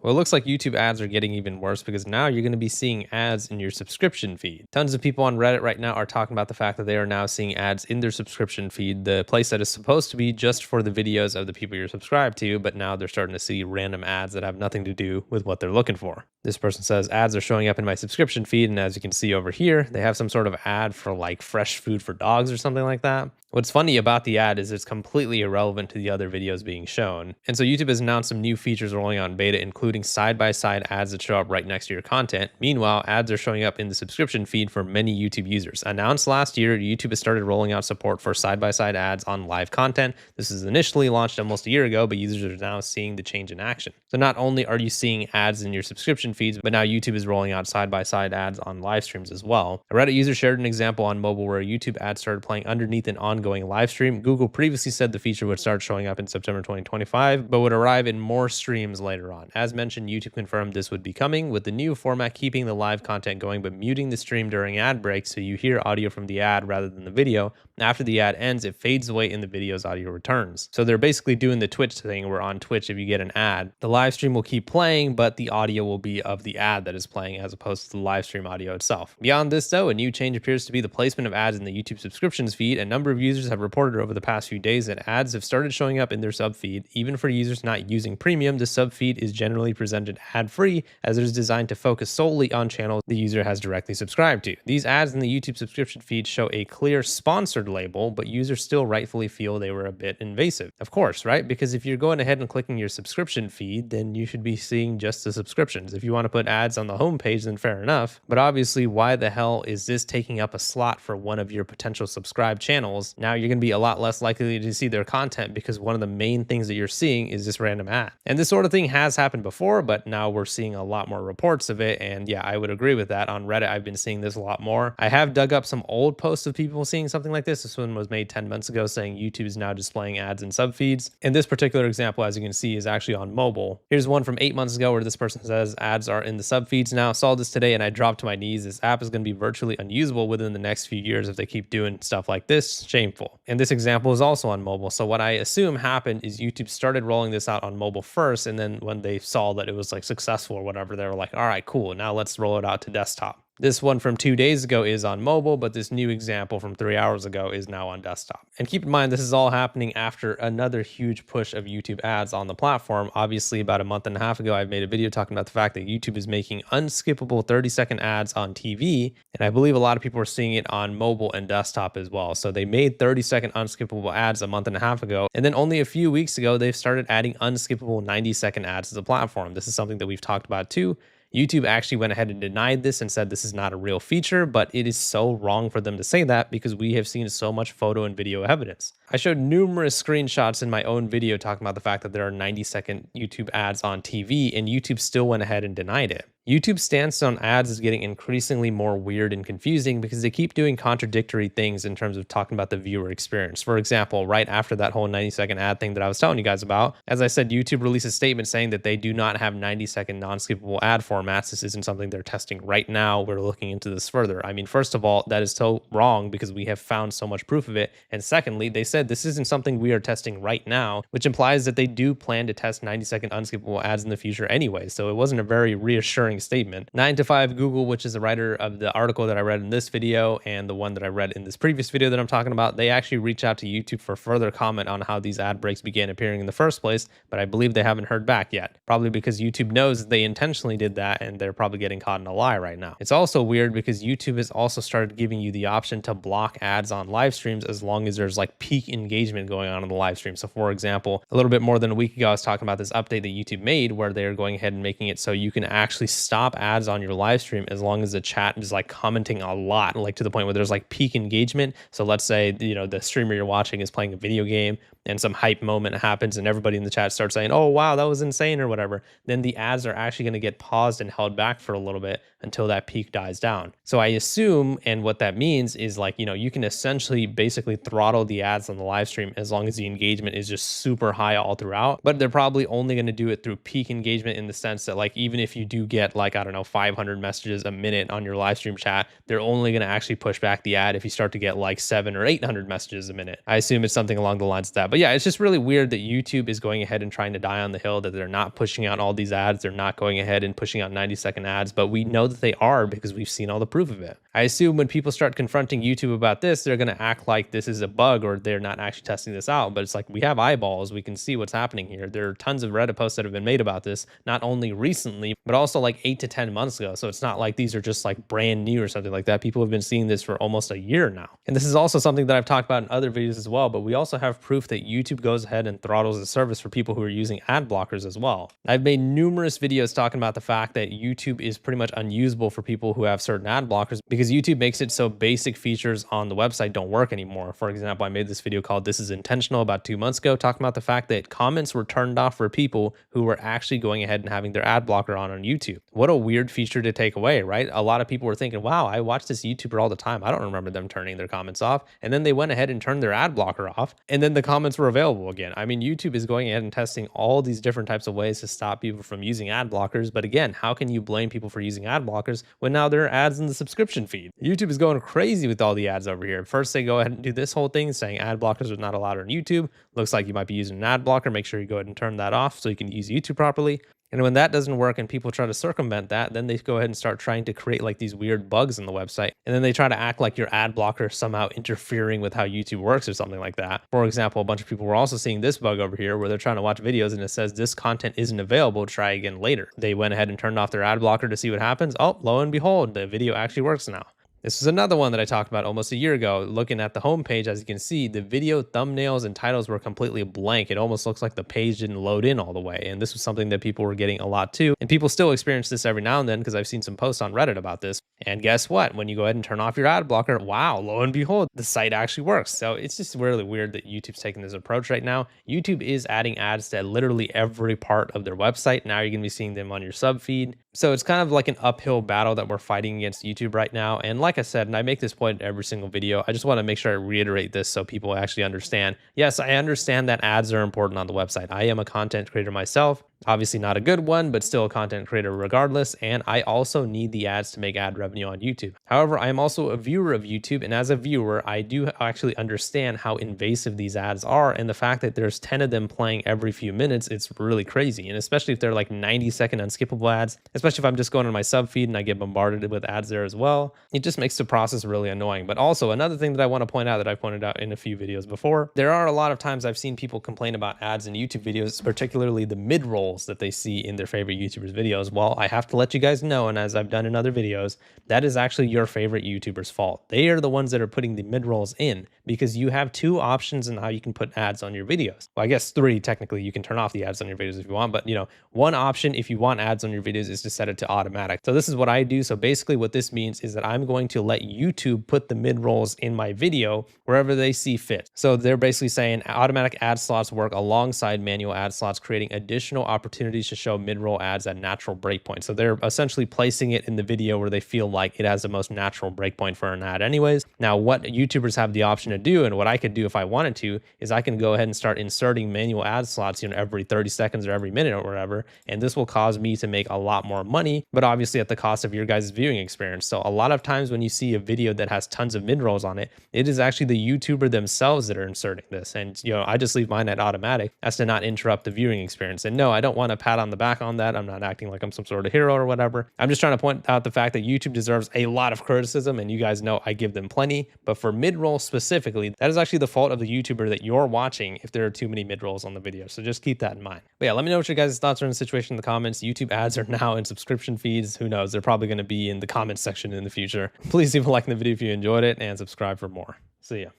Well, it looks like YouTube ads are getting even worse because now you're going to be seeing ads in your subscription feed. Tons of people on Reddit right now are talking about the fact that they are now seeing ads in their subscription feed, the place that is supposed to be just for the videos of the people you're subscribed to, but now they're starting to see random ads that have nothing to do with what they're looking for. This person says ads are showing up in my subscription feed, and as you can see over here, they have some sort of ad for like fresh food for dogs or something like that. What's funny about the ad is it's completely irrelevant to the other videos being shown. And so YouTube has announced some new features rolling out in beta, including side-by-side ads that show up right next to your content. Meanwhile, ads are showing up in the subscription feed for many YouTube users. Announced last year, YouTube has started rolling out support for side-by-side ads on live content. This is initially launched almost a year ago, but users are now seeing the change in action. So not only are you seeing ads in your subscription feeds, but now YouTube is rolling out side-by-side ads on live streams as well. A Reddit user shared an example on mobile where a YouTube ad started playing underneath an ongoing live stream. Google previously said the feature would start showing up in September 2025, but would arrive in more streams later on. As mentioned, YouTube confirmed this would be coming, with the new format keeping the live content going but muting the stream during ad breaks so you hear audio from the ad rather than the video. After the ad ends, it fades away and the video's audio returns. So they're basically doing the Twitch thing where on Twitch, if you get an ad, the live stream will keep playing, but the audio will be of the ad that is playing as opposed to the live stream audio itself. Beyond this though, a new change appears to be the placement of ads in the YouTube subscriptions feed. A number of users have reported over the past few days that ads have started showing up in their sub feed. Even for users not using premium, the sub feed is generally presented ad-free as it is designed to focus solely on channels the user has directly subscribed to. These ads in the YouTube subscription feed show a clear sponsored label, but users still rightfully feel they were a bit invasive. Of course, right? Because if you're going ahead and clicking your subscription feed, then you should be seeing just the subscriptions. If you want to put ads on the homepage, then fair enough. But obviously, why the hell is this taking up a slot for one of your potential subscribed channels? Now you're going to be a lot less likely to see their content because one of the main things that you're seeing is this random ad. And this sort of thing has happened before, but now we're seeing a lot more reports of it. And yeah, I would agree with that. On Reddit, I've been seeing this a lot more. I have dug up some old posts of people seeing something like this. This one was made 10 months ago saying YouTube is now displaying ads in sub feeds. And this particular example, as you can see, is actually on mobile. Here's one from 8 months ago where this person says ads are in the sub feeds now. Saw this today and I dropped to my knees. This app is going to be virtually unusable within the next few years if they keep doing stuff like this. Shameful. And this example is also on mobile. So what I assume happened is YouTube started rolling this out on mobile first, and then when they saw that it was like successful or whatever, they were like, all right, cool, now let's roll it out to desktop. This one from 2 days ago is on mobile, but this new example from 3 hours ago is now on desktop. And keep in mind, this is all happening after another huge push of YouTube ads on the platform. Obviously, about a month and a half ago, I made a video talking about the fact that YouTube is making unskippable 30-second ads on TV. And I believe a lot of people are seeing it on mobile and desktop as well. So they made 30-second unskippable ads a month and a half ago. And then only a few weeks ago, they've started adding unskippable 90-second ads to the platform. This is something that we've talked about too. YouTube actually went ahead and denied this and said this is not a real feature, but it is so wrong for them to say that because we have seen so much photo and video evidence. I showed numerous screenshots in my own video talking about the fact that there are 90-second YouTube ads on TV, and YouTube still went ahead and denied it. YouTube's stance on ads is getting increasingly more weird and confusing because they keep doing contradictory things in terms of talking about the viewer experience. For example, right after that whole 90-second ad thing that I was telling you guys about, as I said, YouTube released a statement saying that they do not have 90-second non-skippable ad formats. This isn't something they're testing right now. We're looking into this further. I mean, first of all, that is so wrong because we have found so much proof of it. And secondly, they said this isn't something we are testing right now, which implies that they do plan to test 90-second unskippable ads in the future anyway. So it wasn't a very reassuring statement. 9to5 Google, which is the writer of the article that I read in this video and the one that I read in this previous video that I'm talking about, they actually reached out to YouTube for further comment on how these ad breaks began appearing in the first place, but I believe they haven't heard back yet. Probably because YouTube knows they intentionally did that and they're probably getting caught in a lie right now. It's also weird because YouTube has also started giving you the option to block ads on live streams as long as there's like peak engagement going on in the live stream. So for example, a little bit more than a week ago, I was talking about this update that YouTube made where they're going ahead and making it so you can actually stop ads on your live stream as long as the chat is like commenting a lot, like to the point where there's like peak engagement. So let's say, you know, the streamer you're watching is playing a video game and some hype moment happens and everybody in the chat starts saying, oh, wow, that was insane or whatever. Then the ads are actually going to get paused and held back for a little bit until that peak dies down. So I assume, and what that means is like, you know, you can essentially basically throttle the ads on the live stream as long as the engagement is just super high all throughout, but they're probably only going to do it through peak engagement in the sense that like, even if you do get like, I don't know, 500 messages a minute on your live stream chat, they're only going to actually push back the ad if you start to get like 700 or 800 messages a minute. I assume it's something along the lines of that. But But yeah, it's just really weird that YouTube is going ahead and trying to die on the hill, that they're not pushing out all these ads. They're not going ahead and pushing out 90-second ads, but we know that they are because we've seen all the proof of it. I assume when people start confronting YouTube about this, they're going to act like this is a bug or they're not actually testing this out. But it's like, we have eyeballs. We can see what's happening here. There are tons of Reddit posts that have been made about this, not only recently, but also like 8 to 10 months ago. So it's not like these are just like brand new or something like that. People have been seeing this for almost a year now. And this is also something that I've talked about in other videos as well, but we also have proof that YouTube goes ahead and throttles the service for people who are using ad blockers as well. I've made numerous videos talking about the fact that YouTube is pretty much unusable for people who have certain ad blockers because YouTube makes it so basic features on the website don't work anymore. For example, I made this video called "This is Intentional" about 2 months ago, talking about the fact that comments were turned off for people who were actually going ahead and having their ad blocker on YouTube. What a weird feature to take away, right? A lot of people were thinking, wow, I watch this YouTuber all the time. I don't remember them turning their comments off. And then they went ahead and turned their ad blocker off, and then the comments were available again. I mean, YouTube is going ahead and testing all these different types of ways to stop people from using ad blockers. But again, how can you blame people for using ad blockers when now there are ads in the subscription feed? YouTube is going crazy with all the ads over here. First, they go ahead and do this whole thing saying ad blockers are not allowed on YouTube. Looks like you might be using an ad blocker. Make sure you go ahead and turn that off so you can use YouTube properly. And when that doesn't work and people try to circumvent that, then they go ahead and start trying to create like these weird bugs in the website. And then they try to act like your ad blocker is somehow interfering with how YouTube works or something like that. For example, a bunch of people were also seeing this bug over here where they're trying to watch videos and it says this content isn't available, try again later. They went ahead and turned off their ad blocker to see what happens. Oh, lo and behold, the video actually works now. This is another one that I talked about almost a year ago. Looking at the homepage, as you can see, the video thumbnails and titles were completely blank. It almost looks like the page didn't load in all the way. And this was something that people were getting a lot too. And people still experience this every now and then because I've seen some posts on Reddit about this. And guess what? When you go ahead and turn off your ad blocker, wow, lo and behold, the site actually works. So it's just really weird that YouTube's taking this approach right now. YouTube is adding ads to literally every part of their website. Now you're going to be seeing them on your sub feed. So it's kind of like an uphill battle that we're fighting against YouTube right now. And like I said, and I make this point in every single video, I just want to make sure I reiterate this so people actually understand. Yes, I understand that ads are important on the website. I am a content creator myself. Obviously not a good one, but still a content creator regardless. And I also need the ads to make ad revenue on YouTube. However, I am also a viewer of YouTube. And as a viewer, I do actually understand how invasive these ads are. And the fact that there's 10 of them playing every few minutes, it's really crazy. And especially if they're like 90-second unskippable ads, especially if I'm just going on my sub feed and I get bombarded with ads there as well, it just makes the process really annoying. But also another thing that I want to point out that I've pointed out in a few videos before, there are a lot of times I've seen people complain about ads in YouTube videos, particularly the mid-roll that they see in their favorite YouTubers videos. Well, I have to let you guys know, and as I've done in other videos, that is actually your favorite YouTuber's fault. They are the ones that are putting the mid-rolls in because you have 2 options in how you can put ads on your videos. Well, I guess 3 technically. You can turn off the ads on your videos if you want, but one option if you want ads on your videos is to set it to automatic. So this is what I do. So basically what this means is that I'm going to let YouTube put the mid-rolls in my video wherever they see fit. So they're basically saying automatic ad slots work alongside manual ad slots, creating additional opportunities to show mid-roll ads at natural breakpoints. So they're essentially placing it in the video where they feel like it has the most natural breakpoint for an ad anyways. Now, what YouTubers have the option to do, and what I could do if I wanted to, is I can go ahead and start inserting manual ad slots, every 30 seconds or every minute or whatever. And this will cause me to make a lot more money, but obviously at the cost of your guys' viewing experience. So a lot of times when you see a video that has tons of mid-rolls on it, it is actually the YouTuber themselves that are inserting this. And, I just leave mine at automatic as to not interrupt the viewing experience. And no, I don't want to pat on the back on that. I'm not acting like I'm some sort of hero or whatever. I'm just trying to point out the fact that YouTube deserves a lot of criticism, and you guys know I give them plenty. But for mid-roll specifically, that is actually the fault of the YouTuber that you're watching if there are too many mid-rolls on the video. So just keep that in mind. But yeah, let me know what your guys' thoughts are on the situation in the comments. YouTube ads are now in subscription feeds. Who knows? They're probably going to be in the comments section in the future. Please leave a like in the video if you enjoyed it and subscribe for more. See ya.